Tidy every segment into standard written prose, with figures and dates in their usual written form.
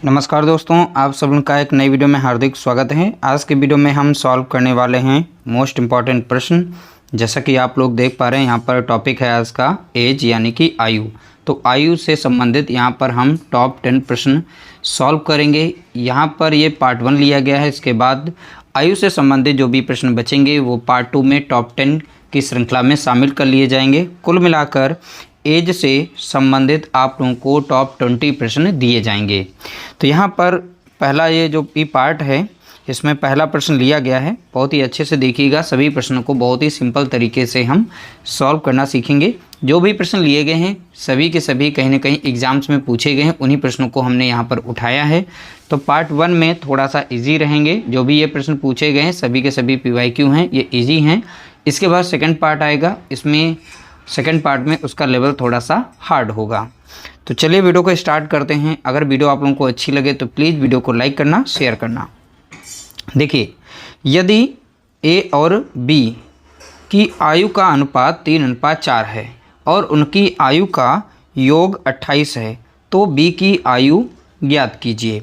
नमस्कार दोस्तों, आप सब लोगों का एक नई वीडियो में हार्दिक स्वागत है। आज के वीडियो में हम सॉल्व करने वाले हैं मोस्ट इम्पॉर्टेंट प्रश्न। जैसा कि आप लोग देख पा रहे हैं, यहाँ पर टॉपिक है आज का एज यानी कि आयु। तो आयु से संबंधित यहाँ पर हम टॉप 10 प्रश्न सॉल्व करेंगे। यहाँ पर ये पार्ट 1 लिया गया है। इसके बाद आयु से संबंधित जो भी प्रश्न बचेंगे वो पार्ट 2 में टॉप 10 की श्रृंखला में शामिल कर लिए जाएंगे। कुल मिलाकर एज से संबंधित आप लोगों को टॉप 20 प्रश्न दिए जाएंगे। तो यहाँ पर पहला ये जो भी पार्ट है, इसमें पहला प्रश्न लिया गया है। बहुत ही अच्छे से देखिएगा, सभी प्रश्नों को बहुत ही सिंपल तरीके से हम सॉल्व करना सीखेंगे। जो भी प्रश्न लिए गए हैं सभी के सभी कहीं ना कहीं एग्जाम्स में पूछे गए हैं, उन्हीं प्रश्नों को हमने यहाँ पर उठाया है। तो पार्ट 1 में थोड़ा सा ईजी रहेंगे। जो भी ये प्रश्न पूछे गए हैं सभी के सभी PYQ हैं, ये ईजी हैं। इसके बाद सेकेंड पार्ट आएगा, इसमें सेकेंड पार्ट में उसका लेवल थोड़ा सा हार्ड होगा। तो चलिए वीडियो को स्टार्ट करते हैं। अगर वीडियो आप लोगों को अच्छी लगे तो प्लीज़ वीडियो को लाइक करना, शेयर करना। देखिए, यदि A और B की आयु का अनुपात 3:4 है और उनकी आयु का योग 28 है तो B की आयु ज्ञात कीजिए।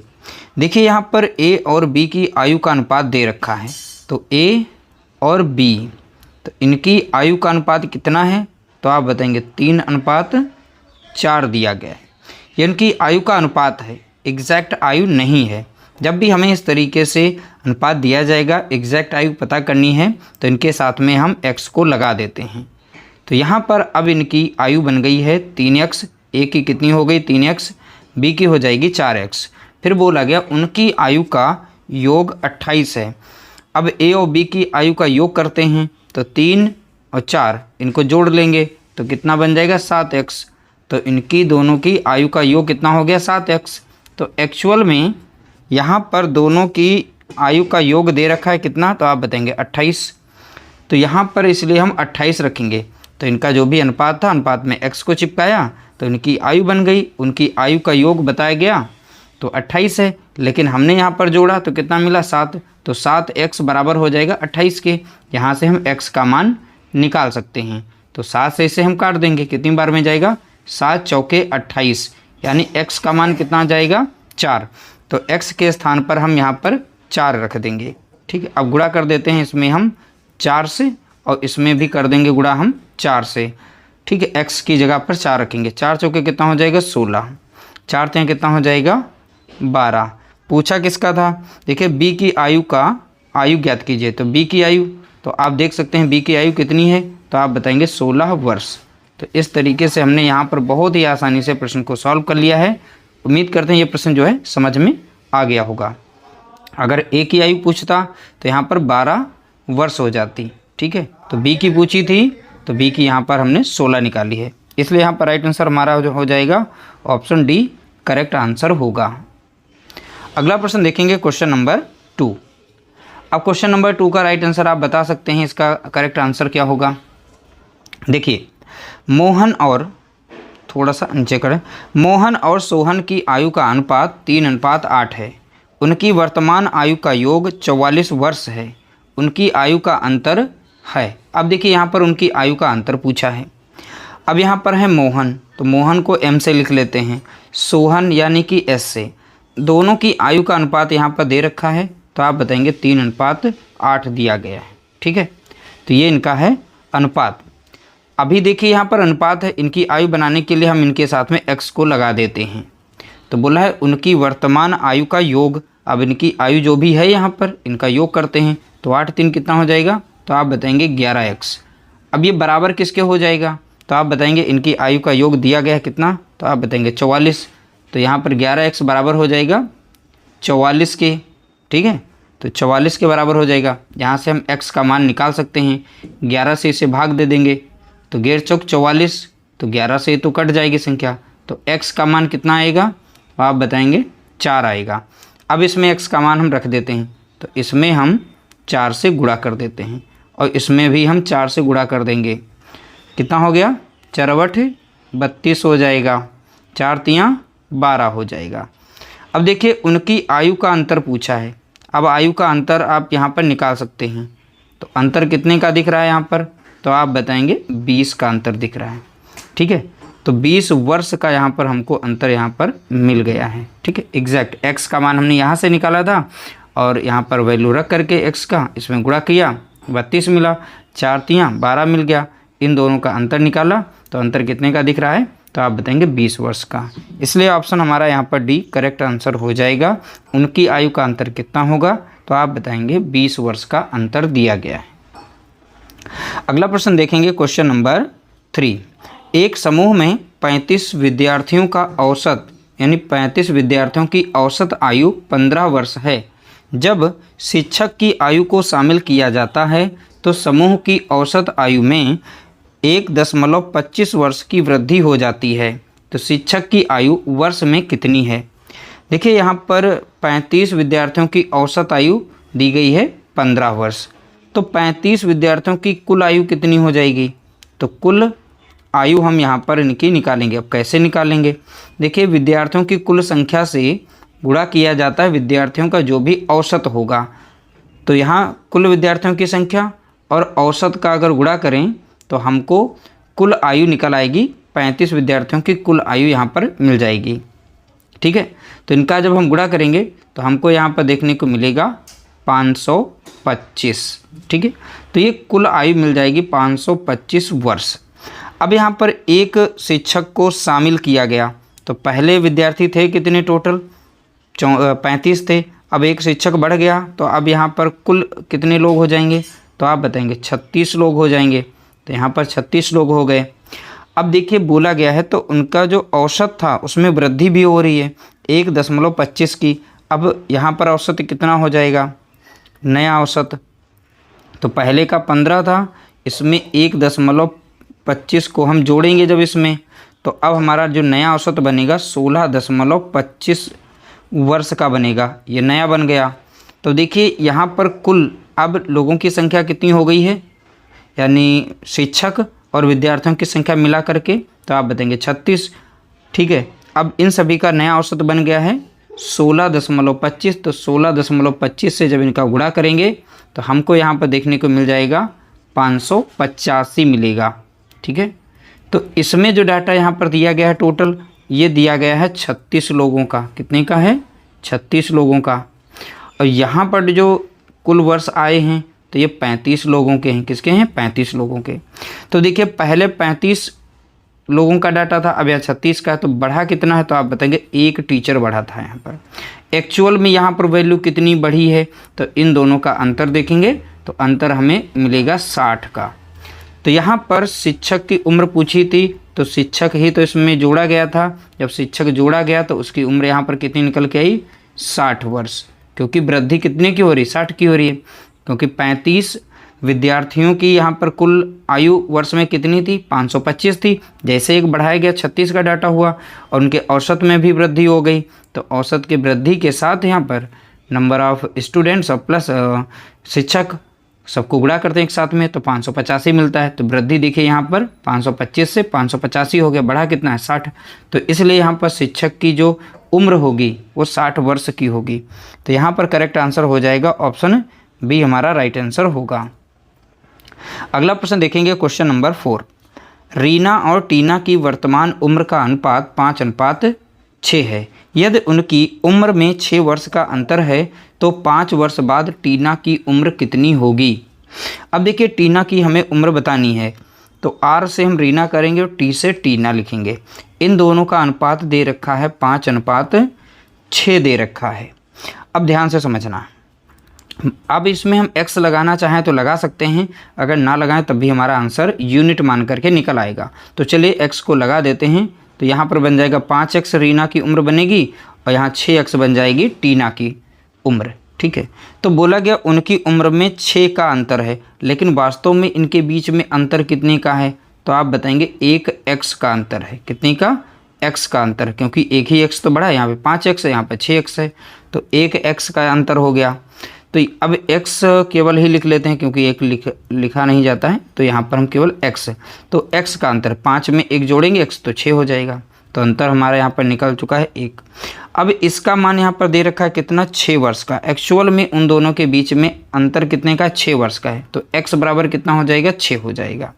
देखिए, यहाँ पर A और B की आयु का अनुपात दे रखा है। तो A और B, तो इनकी आयु का अनुपात कितना है तो आप बताएंगे 3:4 दिया गया है। ये इनकी आयु का अनुपात है, एग्जैक्ट आयु नहीं है। जब भी हमें इस तरीके से अनुपात दिया जाएगा, एग्जैक्ट आयु पता करनी है तो इनके साथ में हम x को लगा देते हैं। तो यहाँ पर अब इनकी आयु बन गई है 3x। A की कितनी हो गई 3x, B की हो जाएगी 4x। फिर बोला गया उनकी आयु का योग 28 है। अब A और B की आयु का योग करते हैं तो 3 और 4 इनको जोड़ लेंगे तो कितना बन जाएगा 7x। तो इनकी दोनों की आयु का योग कितना हो गया 7x। तो एक्चुअल में यहाँ पर दोनों की आयु का योग दे रखा है कितना, तो आप बताएंगे 28। तो यहाँ पर इसलिए हम 28 रखेंगे। तो इनका जो भी अनुपात था, अनुपात में x को चिपकाया तो इनकी आयु बन गई। उनकी आयु का योग बताया गया तो 28 है, लेकिन हमने यहाँ पर जोड़ा तो कितना मिला 7। तो 7x बराबर हो जाएगा 28 के। यहाँ से हम x का मान निकाल सकते हैं। तो 7 से इसे हम काट देंगे, कितनी बार में जाएगा 7 चौके 28, यानी x का मान कितना जाएगा 4। तो x के स्थान पर हम यहाँ पर 4 रख देंगे। ठीक है, अब गुणा कर देते हैं इसमें हम 4 से, और इसमें भी कर देंगे गुणा हम 4 से। ठीक है, x की जगह पर 4 रखेंगे। 4 चौके कितना हो जाएगा 16, 4 3 कितना हो जाएगा 12। पूछा किसका था, देखिए B की आयु का आयु ज्ञात कीजिए। तो B की आयु, तो आप देख सकते हैं B की आयु कितनी है, तो आप बताएंगे 16 वर्ष। तो इस तरीके से हमने यहाँ पर बहुत ही आसानी से प्रश्न को सॉल्व कर लिया है। उम्मीद करते हैं ये प्रश्न जो है समझ में आ गया होगा। अगर A की आयु पूछता तो यहाँ पर 12 वर्ष हो जाती। ठीक है, तो B की पूछी थी तो B की यहाँ पर हमने 16 निकाली है, इसलिए यहाँ पर राइट आंसर हमारा हो जाएगा ऑप्शन डी करेक्ट आंसर होगा। अगला प्रश्न देखेंगे, क्वेश्चन नंबर 2। अब क्वेश्चन नंबर 2 का राइट आंसर आप बता सकते हैं, इसका करेक्ट आंसर क्या होगा। देखिए, मोहन और थोड़ा सा नीचे करें, मोहन और सोहन की आयु का अनुपात 3:8 है। उनकी वर्तमान आयु का योग 44 वर्ष है। उनकी आयु का अंतर है। अब देखिए, यहाँ पर उनकी आयु का अंतर पूछा है। अब यहाँ पर है मोहन, तो मोहन को M से लिख लेते हैं, सोहन यानी कि S से। दोनों की आयु का अनुपात यहाँ पर दे रखा है, तो आप बताएंगे 3:8 दिया गया है। ठीक है, तो ये इनका है अनुपात। अभी देखिए यहाँ पर अनुपात है, इनकी आयु बनाने के लिए हम इनके साथ में x को लगा देते हैं। तो बोला है उनकी वर्तमान आयु का योग। अब इनकी आयु जो भी है यहाँ पर इनका योग करते हैं, तो 8 3 कितना हो जाएगा, तो आप बताएंगे 11x। अब ये बराबर किसके हो जाएगा, तो आप बताएंगे इनकी आयु का योग दिया गया है कितना, तो आप बताएंगे 44। तो यहाँ पर 11x बराबर हो जाएगा 44 के। ठीक है, तो 44 के बराबर हो जाएगा। यहाँ से हम x का मान निकाल सकते हैं, 11 से इसे भाग दे देंगे तो 11 चौक 44, तो 11 से तो कट जाएगी संख्या। तो x का मान कितना आएगा, आप बताएंगे 4 आएगा। अब इसमें x का मान हम रख देते हैं, तो इसमें हम 4 से गुणा कर देते हैं और इसमें भी हम 4 से गुणा कर देंगे। कितना हो गया 4 8 32 हो जाएगा, 4 3 12 हो जाएगा। अब देखिए, उनकी आयु का अंतर पूछा है। अब आयु का अंतर आप यहाँ पर निकाल सकते हैं। तो अंतर कितने का दिख रहा है यहाँ पर, तो आप बताएंगे 20 का अंतर दिख रहा है। ठीक है, तो 20 वर्ष का यहाँ पर हमको अंतर यहाँ पर मिल गया है। ठीक है, एग्जैक्ट x का मान हमने यहाँ से निकाला था और यहाँ पर वैल्यू रख करके x का इसमें गुणा किया, 32 मिला, 4 तियाँ 12 मिल गया, इन दोनों का अंतर निकाला तो अंतर कितने का दिख रहा है, तो आप बताएंगे 20 वर्ष का। इसलिए ऑप्शन हमारा यहाँ पर डी करेक्ट आंसर हो जाएगा। उनकी आयु का अंतर कितना होगा, तो आप बताएंगे 20 वर्ष का अंतर दिया गया है। अगला प्रश्न देखेंगे, क्वेश्चन नंबर 3। एक समूह में 35 विद्यार्थियों का औसत यानी 35 विद्यार्थियों की औसत आयु 15 वर्ष है। जब शिक्षक की आयु को शामिल किया जाता है तो समूह की औसत आयु में 1.25 वर्ष की वृद्धि हो जाती है। तो शिक्षक की आयु वर्ष में कितनी है। देखिए यहाँ पर 35 विद्यार्थियों की औसत आयु दी गई है 15 वर्ष। तो 35 विद्यार्थियों की कुल आयु कितनी हो जाएगी, तो कुल आयु हम यहाँ पर इनकी निकालेंगे। अब कैसे निकालेंगे, देखिए विद्यार्थियों की कुल संख्या से गुणा किया जाता है विद्यार्थियों का जो भी औसत होगा। तो यहाँ कुल विद्यार्थियों की संख्या और औसत का अगर गुणा करें तो हमको कुल आयु निकल आएगी, 35 विद्यार्थियों की कुल आयु यहाँ पर मिल जाएगी। ठीक है, तो इनका जब हम गुणा करेंगे तो हमको यहाँ पर देखने को मिलेगा 525। ठीक है, तो ये कुल आयु मिल जाएगी 525 वर्ष। अब यहाँ पर एक शिक्षक को शामिल किया गया, तो पहले विद्यार्थी थे कितने टोटल 35 थे। अब एक शिक्षक बढ़ गया तो अब यहाँ पर कुल कितने लोग हो जाएंगे, तो आप बताएंगे 36 लोग हो जाएंगे। तो यहाँ पर 36 लोग हो गए। अब देखिए बोला गया है तो उनका जो औसत था उसमें वृद्धि भी हो रही है 1.25 की। अब यहाँ पर औसत कितना हो जाएगा, नया औसत तो पहले का 15 था, इसमें 1.25 को हम जोड़ेंगे जब इसमें, तो अब हमारा जो नया औसत बनेगा 16.25 वर्ष का बनेगा। ये नया बन गया। तो देखिए यहाँ पर कुल अब लोगों की संख्या कितनी हो गई है, यानी शिक्षक और विद्यार्थियों की संख्या मिला करके, तो आप बताएंगे 36। ठीक है, अब इन सभी का नया औसत बन गया है 16.25। तो 16.25 से जब इनका गुणा करेंगे तो हमको यहाँ पर देखने को मिल जाएगा 585 मिलेगा। ठीक है, तो इसमें जो डाटा यहाँ पर दिया गया है टोटल, ये दिया गया है 36 लोगों का। कितने का है, 36 लोगों का। और यहाँ पर जो कुल वर्ष आए हैं तो ये 35 लोगों के हैं। किसके हैं, 35 लोगों के। तो देखिए पहले 35 लोगों का डाटा था, अब यहाँ 36 का है, तो बढ़ा कितना है, तो आप बताएंगे एक टीचर बढ़ा था यहाँ पर। एक्चुअल में यहाँ पर वैल्यू कितनी बढ़ी है, तो इन दोनों का अंतर देखेंगे तो अंतर हमें मिलेगा 60 का। तो यहाँ पर शिक्षक की उम्र पूछी थी, तो शिक्षक ही तो इसमें जोड़ा गया था। जब शिक्षक जोड़ा गया तो उसकी उम्र यहाँ पर कितनी निकल के आई, 60 वर्ष। क्योंकि वृद्धि कितने की हो रही, 60 की हो रही है। क्योंकि 35 विद्यार्थियों की यहाँ पर कुल आयु वर्ष में कितनी थी, 525 थी। जैसे एक बढ़ाया गया 36 का डाटा हुआ और उनके औसत में भी वृद्धि हो गई। तो औसत की वृद्धि के साथ यहाँ पर नंबर ऑफ स्टूडेंट्स और प्लस शिक्षक सबको गुणा करते हैं एक साथ में, तो 585 मिलता है। तो वृद्धि देखिए यहाँ पर 525 से 585 हो गया, बढ़ा कितना है, 60। तो इसलिए यहाँ पर शिक्षक की जो उम्र होगी वो 60 वर्ष की होगी। तो यहाँ पर करेक्ट आंसर हो जाएगा ऑप्शन बी, हमारा राइट आंसर होगा। अगला प्रश्न देखेंगे, क्वेश्चन नंबर 4। रीना और टीना की वर्तमान उम्र का अनुपात 5:6 है। यदि उनकी उम्र में 6 वर्ष का अंतर है तो 5 वर्ष बाद टीना की उम्र कितनी होगी। अब देखिए टीना की हमें उम्र बतानी है, तो आर से हम रीना करेंगे और टी से टीना लिखेंगे। इन दोनों का अनुपात दे रखा है 5:6 दे रखा है। अब ध्यान से समझना, अब इसमें हम x लगाना चाहें तो लगा सकते हैं, अगर ना लगाएं तब भी हमारा आंसर यूनिट मान करके निकल आएगा। तो चलिए x को लगा देते हैं। तो यहाँ पर बन जाएगा 5x रीना की उम्र बनेगी और यहाँ 6x बन जाएगी टीना की उम्र। ठीक है, तो बोला गया उनकी उम्र में 6 का अंतर है, लेकिन वास्तव में इनके बीच में अंतर कितने का है, तो आप बताएंगे 1x का अंतर है। कितने का, x का अंतर, क्योंकि एक ही x तो बढ़ा है, यहाँ पे 5x है, यहाँ पे 6x है, तो 1x का अंतर हो गया। तो अब x केवल ही लिख लेते हैं क्योंकि एक लिखा नहीं जाता है, तो यहाँ पर हम केवल x, तो x का अंतर 5 में 1 जोड़ेंगे x तो 6 हो जाएगा। तो अंतर हमारा यहाँ पर निकल चुका है 1। अब इसका मान यहाँ पर दे रखा है कितना, 6 वर्ष का। एक्चुअल में उन दोनों के बीच में अंतर कितने का, 6 वर्ष का है। तो x बराबर कितना हो जाएगा, 6 हो जाएगा।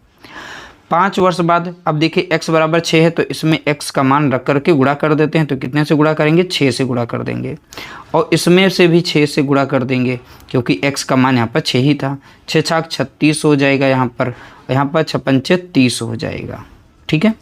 5 वर्ष बाद अब देखिए x बराबर 6 है तो इसमें x का मान रख करके गुणा कर देते हैं। तो कितने से गुणा करेंगे? 6 से गुणा कर देंगे और इसमें से भी 6 से गुणा कर देंगे क्योंकि x का मान यहाँ पर 6 ही था। 6 छाक 36 हो जाएगा यहाँ पर 6 पंचे 30 हो जाएगा। ठीक है,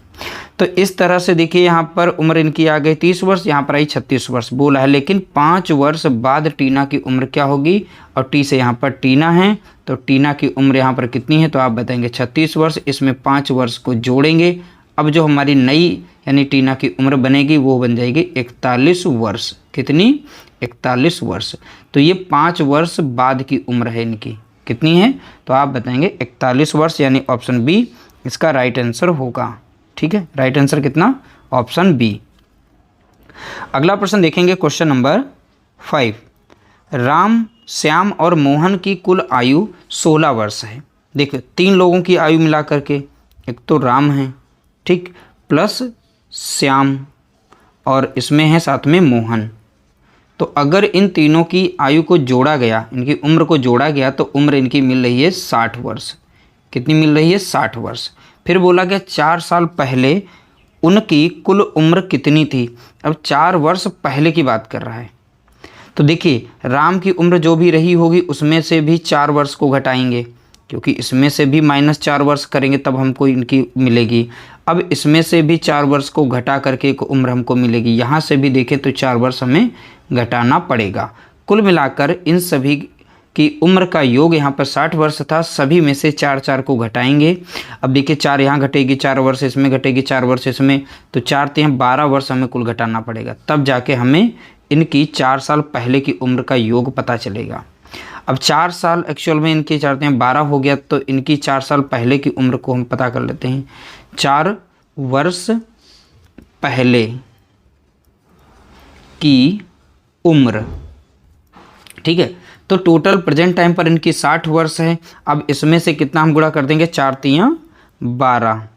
तो इस तरह से देखिए यहाँ पर उम्र इनकी आ गई 30 वर्ष, यहाँ पर आई 36 वर्ष बोला है। लेकिन 5 वर्ष बाद टीना की उम्र क्या होगी? और टी से यहाँ पर टीना है तो टीना की उम्र यहाँ पर कितनी है? तो आप बताएंगे 36 वर्ष। इसमें 5 वर्ष को जोड़ेंगे, अब जो हमारी नई यानी टीना की उम्र बनेगी वो बन जाएगी 41 वर्ष। कितनी? 41 वर्ष। तो ये 5 वर्ष बाद की उम्र है इनकी, कितनी है? तो आप बताएंगे 41 वर्ष, यानी ऑप्शन बी इसका राइट आंसर होगा। ठीक है, राइट आंसर कितना? Option B. अगला प्रश्न देखेंगे, क्वेश्चन नंबर 5। राम, श्याम और मोहन की कुल आयु 16 वर्ष है। देखो 3 लोगों की आयु मिला करके, एक तो राम है, ठीक, प्लस श्याम और इसमें है साथ में मोहन। तो अगर इन तीनों की आयु को जोड़ा गया, इनकी उम्र को जोड़ा गया तो उम्र इनकी मिल रही है 60 वर्ष। कितनी मिल रही है? 60 वर्ष। फिर बोला गया 4 साल पहले उनकी कुल उम्र कितनी थी। अब 4 वर्ष पहले की बात कर रहा है तो देखिए राम की उम्र जो भी रही होगी उसमें से भी 4 वर्ष को घटाएंगे क्योंकि इसमें से भी -4 वर्ष करेंगे तब हमको इनकी मिलेगी। अब इसमें से भी 4 वर्ष को घटा करके एक उम्र हमको मिलेगी। यहाँ से भी देखें तो 4 वर्ष हमें घटाना पड़ेगा। कुल मिलाकर इन सभी की उम्र का योग यहाँ पर 60 वर्ष था। सभी में से 4 को घटाएंगे। अब देखिए 4 यहाँ घटेगी, 4 वर्ष इसमें घटेगी, 4 वर्ष इसमें, तो 4 3 12 वर्ष हमें कुल घटाना पड़ेगा। तब जाके हमें इनकी 4 साल पहले की उम्र का योग पता चलेगा। अब 4 साल एक्चुअल में इनकी 4 3 12 हो गया तो इनकी 4 साल पहले की उम्र को हम पता कर लेते हैं। 4 वर्ष पहले की उम्र, ठीक है, तो टोटल प्रेजेंट टाइम पर इनकी 60 वर्ष है। अब इसमें से कितना हम गुणा कर देंगे? 4 3 12,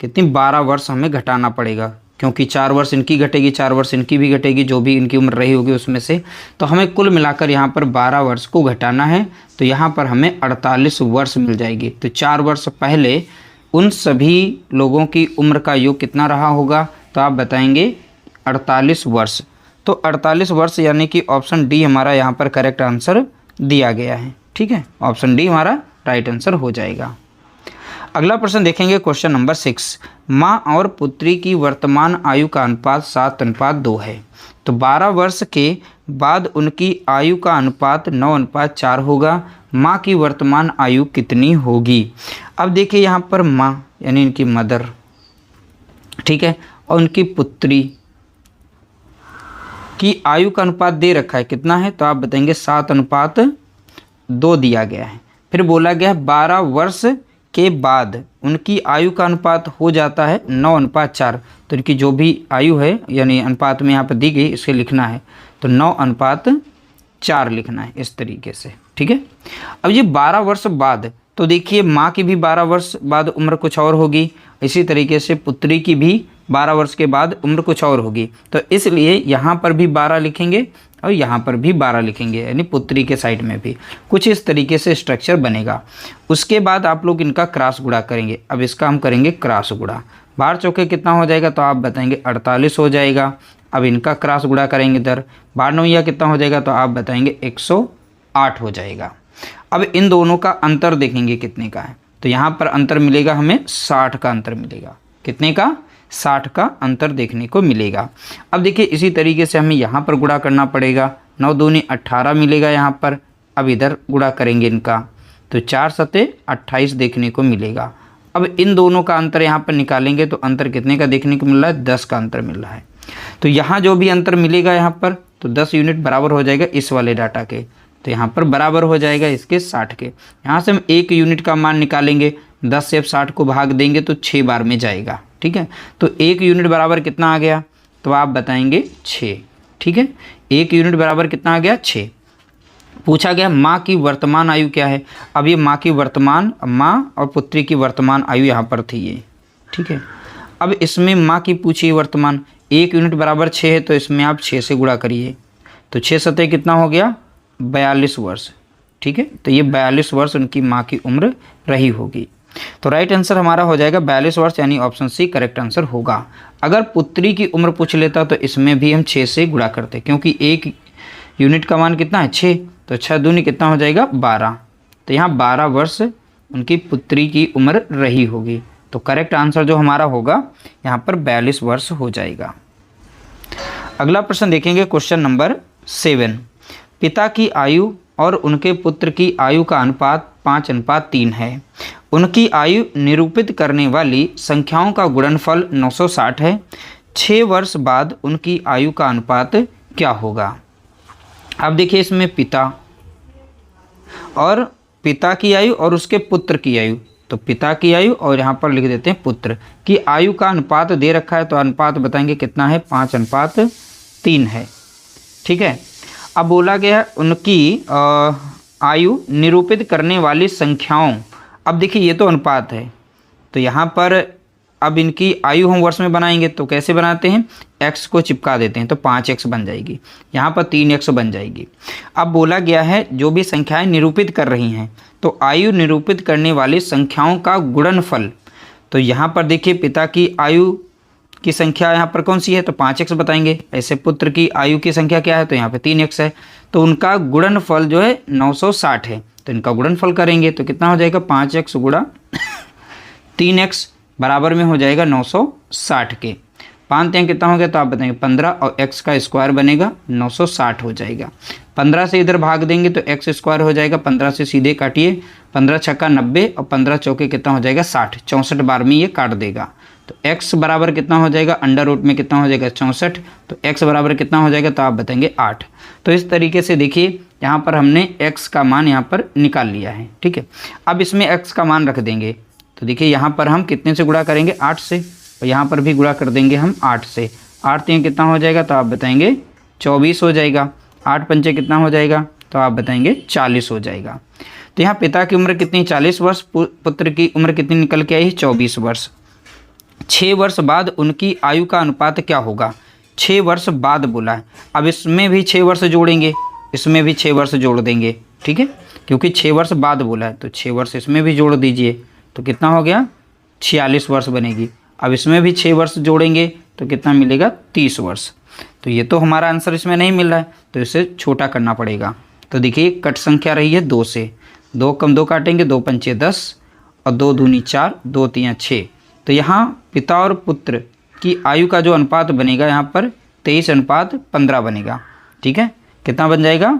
कितनी? 12 वर्ष हमें घटाना पड़ेगा क्योंकि 4 वर्ष इनकी घटेगी, 4 वर्ष इनकी भी घटेगी, जो भी इनकी उम्र रही होगी उसमें से। तो हमें कुल मिलाकर यहाँ पर 12 वर्ष को घटाना है तो यहाँ पर हमें 48 वर्ष मिल जाएगी। तो 4 वर्ष पहले उन सभी लोगों की उम्र का योग कितना रहा होगा? तो आप बताएंगे 48 वर्ष। तो 48 वर्ष यानी कि ऑप्शन डी हमारा यहाँ पर करेक्ट आंसर दिया गया है। ठीक है, ऑप्शन डी हमारा राइट आंसर हो जाएगा। अगला प्रश्न देखेंगे, क्वेश्चन नंबर 6। माँ और पुत्री की वर्तमान आयु का अनुपात 7:2 है। तो 12 वर्ष के बाद उनकी आयु का अनुपात 9:4 होगा। माँ की वर्तमान आयु कितनी होगी? अब देखिए यहाँ पर माँ यानी इनकी मदर, ठीक है, और उनकी पुत्री की आयु का अनुपात दे रखा है, कितना है? तो आप बताएंगे 7:2 दिया गया है। फिर बोला गया 12 वर्ष के बाद उनकी आयु का अनुपात हो जाता है 9:4। तो इनकी जो भी आयु है यानी अनुपात में यहाँ पर दी गई इसे लिखना है तो 9:4 लिखना है इस तरीके से। ठीक है, अब ये 12 वर्ष बाद, तो देखिए माँ की भी 12 वर्ष बाद उम्र कुछ और होगी, इसी तरीके से पुत्री की भी 12 वर्ष के बाद उम्र कुछ और होगी। तो इसलिए यहाँ पर भी 12 लिखेंगे और यहाँ पर भी 12 लिखेंगे, यानी पुत्री के साइड में भी कुछ इस तरीके से स्ट्रक्चर बनेगा। उसके बाद आप लोग इनका क्रॉस गुणा करेंगे। अब इसका हम करेंगे क्रॉस गुणा। 12 चौके कितना हो जाएगा? तो आप बताएंगे 48 हो जाएगा। अब इनका क्रॉस गुणा करेंगे इधर, 12 9 कितना हो जाएगा? तो आप बताएंगे 108 हो जाएगा। अब इन दोनों का अंतर देखेंगे कितने का है। तो यहाँ पर अंतर मिलेगा हमें 60 का अंतर मिलेगा। कितने का? 60 का अंतर देखने को मिलेगा। अब देखिए इसी तरीके से हमें यहाँ पर गुणा करना पड़ेगा। 9 दूनी 18 मिलेगा यहाँ पर। अब इधर गुणा करेंगे इनका तो 4 सते 28 देखने को मिलेगा। अब इन दोनों का अंतर यहाँ पर निकालेंगे तो अंतर कितने का देखने को मिल रहा है? 10 का अंतर मिल रहा है। तो यहाँ जो भी अंतर मिलेगा यहाँ पर तो 10 यूनिट बराबर हो जाएगा इस वाले डाटा के, तो यहाँ पर बराबर हो जाएगा इसके 60 के। यहाँ से हम 1 यूनिट का मान निकालेंगे, 10 से 60 को भाग देंगे तो 6 बार में जाएगा। ठीक है, तो 1 यूनिट बराबर कितना आ गया? तो आप बताएंगे 6। ठीक है, 1 यूनिट बराबर कितना आ गया? 6। पूछा गया माँ की वर्तमान आयु क्या है। अब ये माँ की वर्तमान, माँ और पुत्री की वर्तमान आयु यहाँ पर थी ये। ठीक है, अब इसमें माँ की पूछी वर्तमान, 1 यूनिट बराबर 6 है तो इसमें आप 6 से गुणा करिए तो 6 सतह कितना हो गया? 42 वर्ष। ठीक है, तो ये 42 वर्ष उनकी माँ की उम्र रही होगी। तो राइट आंसर हमारा हो जाएगा 42 वर्ष, यानी ऑप्शन सी करेक्ट आंसर होगा। अगर पुत्री की उम्र पूछ लेता तो इसमें भी हम 6 से गुणा करते, क्योंकि एक यूनिट का मान कितना है 6, तो 6 दूनी कितना हो जाएगा 12। तो यहाँ 12 वर्ष उनकी पुत्री की उम्र रही होगी। तो करेक्ट आंसर जो हमारा होगा यहाँ पर 42 वर्ष हो जाएगा। अगला प्रश्न देखेंगे, क्वेश्चन नंबर 7। पिता की आयु और उनके पुत्र की आयु का अनुपात 5:3 है। उनकी आयु निरूपित करने वाली संख्याओं का गुणनफल 960 है। 6 वर्ष बाद उनकी आयु का अनुपात क्या होगा? अब देखिए, इसमें पिता की आयु और उसके पुत्र की आयु, तो पिता की आयु और यहाँ पर लिख देते हैं पुत्र की आयु का अनुपात दे रखा है। तो अनुपात बताएंगे कितना है, 5:3 है। ठीक है। अब बोला गया है उनकी आयु निरूपित करने वाली संख्याओं। अब देखिए, ये तो अनुपात है, तो यहाँ पर अब इनकी आयु हम वर्ष में बनाएंगे तो कैसे बनाते हैं, x को चिपका देते हैं तो 5x बन जाएगी, यहाँ पर 3x बन जाएगी। अब बोला गया है जो भी संख्याएं निरूपित कर रही हैं, तो आयु निरूपित करने वाली संख्याओं का गुणनफल। तो यहाँ पर देखिए, पिता की आयु की संख्या यहाँ पर कौन सी है, तो 5x बताएंगे। ऐसे पुत्र की आयु की संख्या क्या है, तो यहाँ पे 3x है। तो उनका गुणनफल जो है 960 है, तो इनका गुणनफल करेंगे तो कितना हो जाएगा, 5x गुणा 3x बराबर में हो जाएगा 960 के। 5 कितना हो गया, तो आप बताएंगे 15, और x का स्क्वायर बनेगा 960 हो जाएगा। 15 से इधर भाग देंगे तो x स्क्वायर हो जाएगा, 15 से सीधे काटिए, 15 छक्का 90 और 15 चौके कितना हो जाएगा 60, 64 बार में ये काट देगा। तो x बराबर कितना हो जाएगा, अंडर रूट में कितना हो जाएगा 64, तो x बराबर कितना हो जाएगा, तो आप बताएंगे 8। तो इस तरीके से देखिए, यहाँ पर हमने x का मान यहाँ पर निकाल लिया है। ठीक है। अब इसमें x का मान रख देंगे, तो देखिए यहाँ पर हम कितने से गुणा करेंगे, 8 से, और यहाँ पर भी गुणा कर देंगे हम 8 से। 8 3 कितना हो जाएगा, तो आप बताएंगे 24 हो जाएगा। 8 पंचे कितना हो जाएगा, तो आप बताएंगे 40 हो जाएगा। तो यहाँ पिता की उम्र कितनी, 40 वर्ष, पुत्र की उम्र कितनी निकल के आई, 24 वर्ष। 6 वर्ष बाद उनकी आयु का अनुपात क्या होगा, 6 वर्ष बाद बोला है। अब इसमें भी 6 वर्ष जोड़ेंगे, इसमें भी 6 वर्ष जोड़ देंगे। ठीक है, क्योंकि 6 वर्ष बाद बोला है, तो 6 वर्ष इसमें भी जोड़ दीजिए, तो कितना हो गया, 46 वर्ष बनेगी। अब इसमें भी 6 वर्ष जोड़ेंगे तो कितना मिलेगा, 30 वर्ष। तो ये तो हमारा आंसर इसमें नहीं मिल रहा है, तो इसे छोटा करना पड़ेगा। तो देखिए, कट संख्या रही है 2 से, 2 कम 2 काटेंगे, 2 पंचे 10 और 2 दूनी 4, 2 3 6। तो यहाँ पिता और पुत्र की आयु का जो अनुपात बनेगा, यहाँ पर 23:15 बनेगा। ठीक है, कितना बन जाएगा,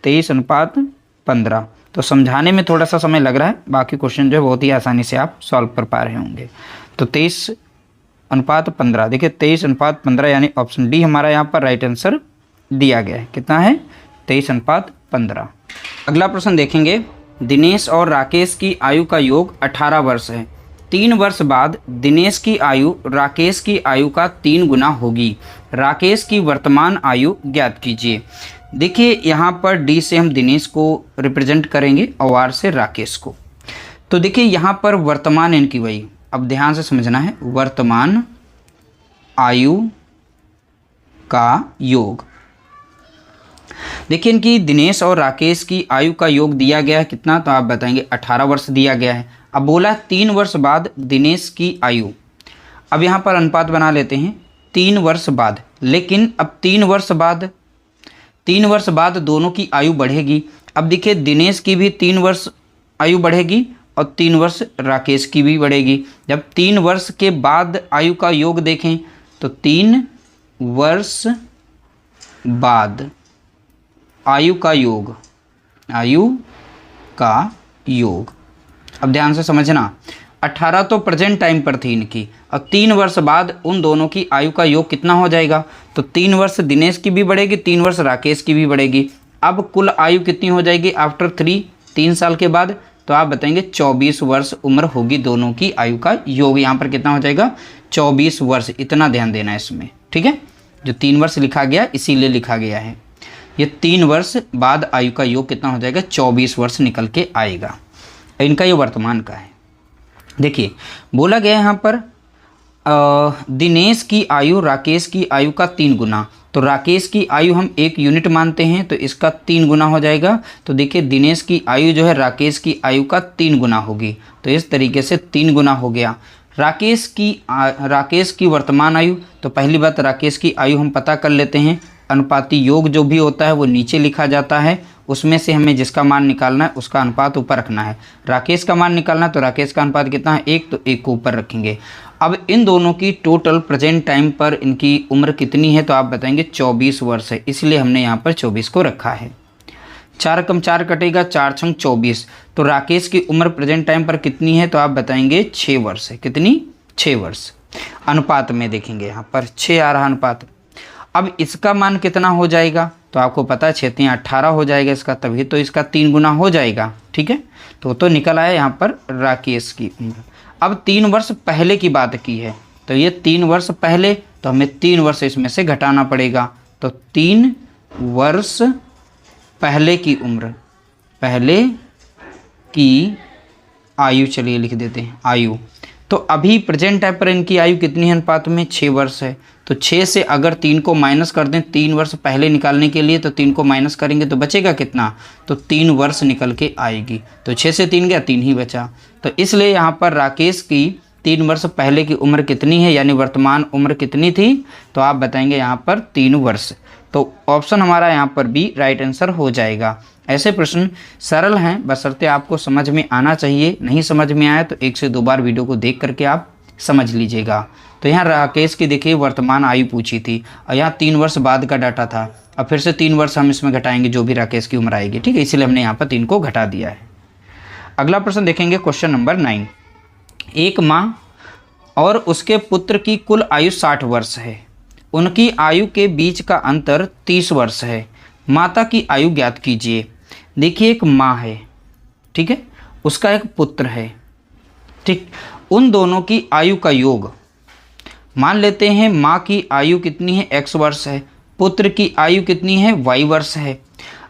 23:15। तो समझाने में थोड़ा सा समय लग रहा है, बाकी क्वेश्चन जो है बहुत ही आसानी से आप सॉल्व कर पा रहे होंगे। तो 23:15, देखिए 23:15, यानी ऑप्शन डी हमारा यहाँ पर राइट आंसर दिया गया है। कितना है, 23:15। अगला प्रश्न देखेंगे, दिनेश और राकेश की आयु का योग 18 वर्ष है। 3 वर्ष बाद दिनेश की आयु राकेश की आयु का 3 गुना होगी। राकेश की वर्तमान आयु ज्ञात कीजिए। देखिए, यहाँ पर डी से हम दिनेश को रिप्रेजेंट करेंगे और आर से राकेश को। तो देखिए, यहाँ पर वर्तमान इनकी वही, अब ध्यान से समझना है, वर्तमान आयु का योग। देखिए, इनकी दिनेश और राकेश की आयु का योग दिया गया है कितना, तो आप बताएंगे 18 वर्ष दिया गया है। अब बोला 3 वर्ष बाद दिनेश की आयु, अब यहाँ पर अनुपात बना लेते हैं 3 वर्ष बाद, लेकिन अब 3 वर्ष बाद दोनों की आयु बढ़ेगी। अब देखिए, दिनेश की भी 3 वर्ष आयु बढ़ेगी और 3 वर्ष राकेश की भी बढ़ेगी। जब 3 वर्ष के बाद आयु का योग देखें तो 3 वर्ष बाद आयु का योग, अब ध्यान से समझना, 18 तो प्रेजेंट टाइम पर थी इनकी, और 3 वर्ष बाद उन दोनों की आयु का योग कितना हो जाएगा, तो 3 वर्ष दिनेश की भी बढ़ेगी, 3 वर्ष राकेश की भी बढ़ेगी। अब कुल आयु कितनी हो जाएगी आफ्टर 3 साल के बाद, तो आप बताएंगे 24 वर्ष उम्र होगी दोनों की आयु का योग। यहाँ पर कितना हो जाएगा, 24 वर्ष। इतना ध्यान देना है इसमें। ठीक है, जो 3 वर्ष लिखा गया इसीलिए लिखा गया है, ये 3 वर्ष बाद आयु का योग कितना हो जाएगा, 24 वर्ष निकल के आएगा। इनका ये वर्तमान का है। देखिए, बोला गया यहाँ पर दिनेश की आयु राकेश की आयु का 3 गुना, तो राकेश की आयु हम 1 यूनिट मानते हैं तो इसका 3 गुना हो जाएगा। तो देखिए दिनेश की आयु जो है राकेश की आयु का 3 गुना होगी, तो इस तरीके से 3 गुना हो गया। राकेश की वर्तमान आयु, तो पहली बात राकेश की आयु हम पता कर लेते हैं। अनुपाती योग जो भी होता है वो नीचे लिखा जाता है, उसमें से हमें जिसका मान निकालना है उसका अनुपात ऊपर रखना है। राकेश का मान निकालना है तो राकेश का अनुपात कितना है 1, तो 1 को ऊपर रखेंगे। अब इन दोनों की टोटल प्रेजेंट टाइम पर इनकी उम्र कितनी है, तो आप बताएंगे 24 वर्ष है, इसलिए हमने यहाँ पर 24 को रखा है। 4 कम 4 कटेगा, 4 छंग 24, तो राकेश की उम्र प्रेजेंट टाइम पर कितनी है, तो आप बताएंगे 6 वर्ष है। कितनी? 6 वर्ष। अनुपात में देखेंगे यहाँ पर 6 आ रहा अनुपात। अब इसका मान कितना हो जाएगा, तो आपको पता है 6 18 हो जाएगा इसका, तभी तो इसका 3 गुना हो जाएगा। ठीक है, तो निकल आया यहाँ पर राकेश की उम्र। अब 3 वर्ष पहले की बात की है, तो ये 3 वर्ष पहले, तो हमें 3 वर्ष इसमें से घटाना पड़ेगा। तो 3 वर्ष पहले की उम्र, पहले की आयु, चलिए लिख देते हैं आयु। तो अभी प्रेजेंट टाइम पर इनकी आयु कितनी है अनुपात में? 6 वर्ष है। तो 6 से अगर 3 को माइनस कर दें 3 वर्ष पहले निकालने के लिए, तो 3 को माइनस करेंगे तो बचेगा कितना, तो 3 वर्ष निकल के आएगी। तो 6 से 3 गया, 3 ही बचा। तो इसलिए यहाँ पर राकेश की 3 वर्ष पहले की उम्र कितनी है, यानी वर्तमान उम्र कितनी थी, तो आप बताएंगे यहाँ पर 3 वर्ष। तो ऑप्शन हमारा यहाँ पर बी राइट आंसर हो जाएगा। ऐसे प्रश्न सरल हैं, बशर्ते आपको समझ में आना चाहिए। नहीं समझ में आया तो 1 से 2 बार वीडियो को देख करके आप समझ लीजिएगा। तो यहाँ राकेश की देखिए वर्तमान आयु पूछी थी, और यहाँ 3 वर्ष बाद का डाटा था। अब फिर से 3 वर्ष हम इसमें घटाएंगे जो भी राकेश की उम्र आएगी। ठीक है, इसलिए हमने यहाँ पर 3 को घटा दिया है। अगला प्रश्न देखेंगे, क्वेश्चन नंबर 9। एक माँ और उसके पुत्र की कुल आयु 60 वर्ष है। उनकी आयु के बीच का अंतर 30 वर्ष है। माता की आयु ज्ञात कीजिए। देखिए एक माँ है, ठीक है, उसका एक पुत्र है। ठीक, उन दोनों की आयु का योग मान लेते हैं। माँ की आयु कितनी है, x वर्ष है, पुत्र की आयु कितनी है, y वर्ष है।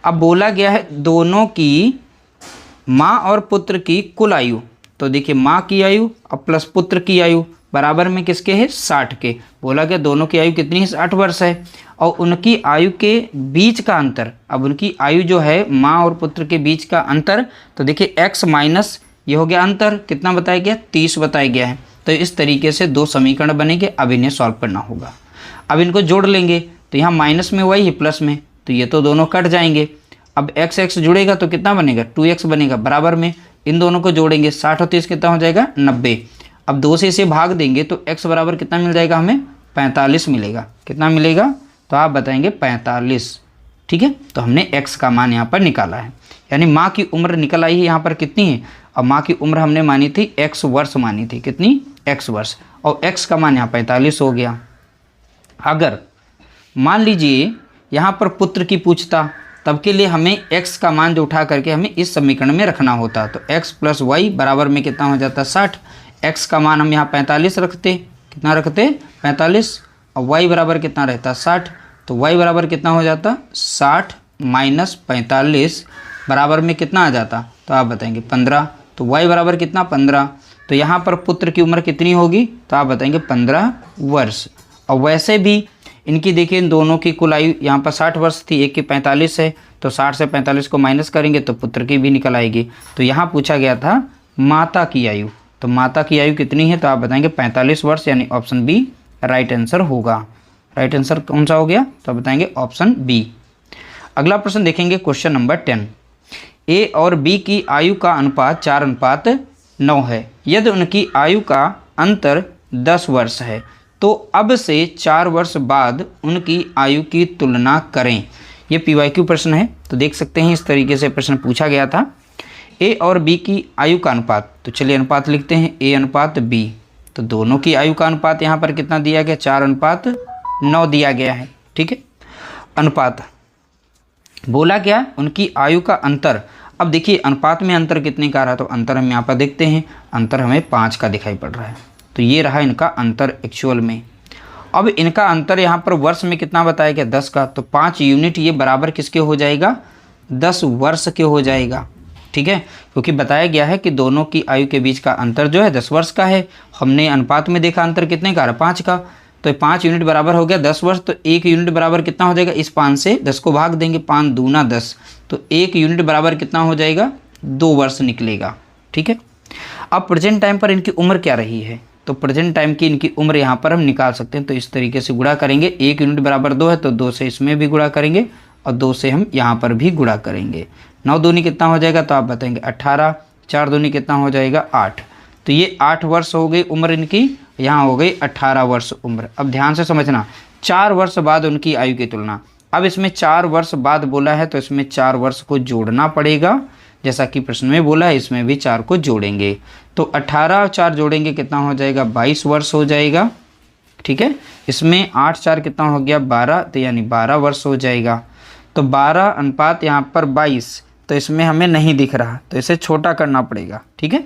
अब बोला गया है दोनों की, माँ और पुत्र की कुल आयु, तो देखिए माँ की आयु और प्लस पुत्र की आयु बराबर में किसके है, 60 के। बोला गया दोनों की आयु कितनी है, 60 वर्ष है। और उनकी आयु के बीच का अंतर, अब उनकी आयु जो है माँ और पुत्र के बीच का अंतर, तो देखिए x माइनस ये हो गया अंतर, कितना बताया गया, 30 बताया गया है। तो इस तरीके से 2 समीकरण बनेंगे। अब इन्हें सॉल्व करना होगा। अब इनको जोड़ लेंगे, तो यहाँ माइनस में y है प्लस में, तो ये तो दोनों कट जाएंगे। अब x जुड़ेगा तो कितना बनेगा, 2x बनेगा। बराबर में इन दोनों को जोड़ेंगे, 60 और 30 कितना हो जाएगा, 90। अब 2 से इसे भाग देंगे तो x बराबर कितना मिल जाएगा, हमें 45 मिलेगा। कितना मिलेगा, तो आप बताएंगे 45। ठीक है, तो हमने x का मान यहाँ पर निकाला है, यानी माँ की उम्र निकल आई है यहाँ पर कितनी है। अब माँ की उम्र हमने मानी थी x वर्ष मानी थी, कितनी, x वर्ष, और x का मान यहाँ 45 हो गया। अगर मान लीजिए यहाँ पर पुत्र की पूछता, तब के लिए हमें x का मान जो उठा करके हमें इस समीकरण में रखना होता। तो x प्लस वाई बराबर में कितना हो जाता, 60। x का मान हम यहाँ 45 रखते, कितना रखते, 45, और y बराबर कितना रहता, 60। तो y बराबर कितना हो जाता, 60 माइनस 45 बराबर में कितना आ जाता, तो आप बताएंगे 15। तो y बराबर कितना, 15। तो यहाँ पर पुत्र की उम्र कितनी होगी, तो आप बताएंगे 15 वर्ष। और वैसे भी इनकी देखिए इन दोनों की कुल आयु यहाँ पर 60 वर्ष थी, एक की 45 है, तो 60 से 45 को माइनस करेंगे तो पुत्र की भी निकल आएगी। तो यहाँ पूछा गया था माता की आयु, तो माता की आयु कितनी है, तो आप बताएंगे 45 वर्ष, यानी ऑप्शन बी राइट आंसर होगा। राइट आंसर कौन सा हो गया, तो बताएंगे ऑप्शन बी। अगला प्रश्न देखेंगे, क्वेश्चन नंबर 10। ए और बी की आयु का अनुपात 4:9 है। यदि उनकी आयु का अंतर 10 वर्ष है, तो अब से 4 वर्ष बाद उनकी आयु की तुलना करें। ये PYQ प्रश्न है, तो देख सकते हैं इस तरीके से प्रश्न पूछा गया था। ए और बी की आयु का अनुपात, तो चलिए अनुपात लिखते हैं, ए अनुपात बी। तो दोनों की आयु का अनुपात यहाँ पर कितना दिया गया, 4:9 दिया गया है। ठीक है, अनुपात बोला क्या, उनकी आयु का अंतर। अब देखिए अनुपात में अंतर कितने का रहा, तो अंतर हम यहाँ पर देखते हैं, अंतर हमें 5 का दिखाई पड़ रहा है। तो ये रहा इनका अंतर एक्चुअल में। अब इनका अंतर यहाँ पर वर्ष में कितना बताया गया, 10 का। तो 5 यूनिट ये बराबर किसके हो जाएगा, 10 वर्ष के हो जाएगा। ठीक है, क्योंकि बताया गया है कि दोनों की आयु के बीच का अंतर जो है 10 वर्ष का है। हमने अनुपात में देखा अंतर कितने का, 5 का। तो 5 यूनिट बराबर हो गया 10 वर्ष, तो 1 यूनिट बराबर कितना हो जाएगा, इस 5 से 10 को भाग देंगे, 5 दूना 10, तो 1 यूनिट बराबर कितना हो जाएगा, 2 वर्ष निकलेगा। ठीक है, अब प्रेजेंट टाइम पर इनकी उम्र क्या रही है, तो प्रेजेंट टाइम की इनकी उम्र यहाँ पर हम निकाल सकते हैं। तो इस तरीके से गुणा करेंगे, 1 यूनिट बराबर 2 है तो 2 से इसमें भी गुणा करेंगे और 2 से हम यहाँ पर भी गुणा करेंगे। 9 दूनी कितना हो जाएगा, तो आप बताएंगे 18, 4 दूनी कितना हो जाएगा 8, तो ये 8 वर्ष हो गई उम्र इनकी, यहाँ हो गई 18 वर्ष उम्र। अब ध्यान से समझना, 4 वर्ष बाद उनकी आयु की तुलना। अब इसमें 4 वर्ष बाद बोला है तो इसमें 4 वर्ष को जोड़ना पड़ेगा, जैसा कि प्रश्न में बोला है, इसमें भी 4 को जोड़ेंगे। तो 18 और 4 जोड़ेंगे कितना हो जाएगा, 22 वर्ष हो जाएगा। ठीक है, इसमें 8 4 कितना हो गया 12, तो यानी 12 वर्ष हो जाएगा। तो 12 अनुपात यहाँ पर 22, तो इसमें हमें नहीं दिख रहा, तो इसे छोटा करना पड़ेगा। ठीक है,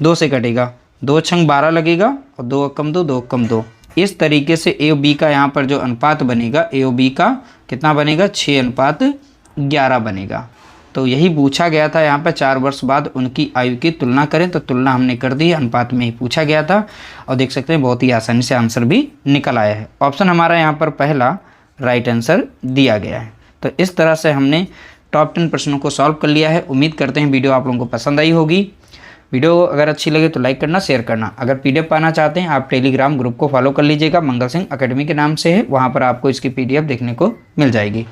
2 से कटेगा, 2 छंग 12 लगेगा और 2 कम 2, 2 कम 2। इस तरीके से ए और बी का यहाँ पर जो अनुपात बनेगा, ए और बी का कितना बनेगा, 6:11 बनेगा। तो यही पूछा गया था, यहाँ पर 4 वर्ष बाद उनकी आयु की तुलना करें, तो तुलना हमने कर दी, अनुपात में ही पूछा गया था। और देख सकते हैं बहुत ही आसानी से आंसर भी निकल आया है। ऑप्शन हमारा यहाँ पर पहला राइट आंसर दिया गया है। तो इस तरह से हमने टॉप 10 प्रश्नों को सॉल्व कर लिया है। उम्मीद करते हैं वीडियो आप लोगों को पसंद आई होगी। वीडियो अगर अच्छी लगे तो लाइक करना, शेयर करना। अगर पीडीएफ पाना चाहते हैं आप टेलीग्राम ग्रुप को फॉलो कर लीजिएगा, मंगल सिंह अकेडमी के नाम से है, वहाँ पर आपको इसकी पीडीएफ देखने को मिल जाएगी।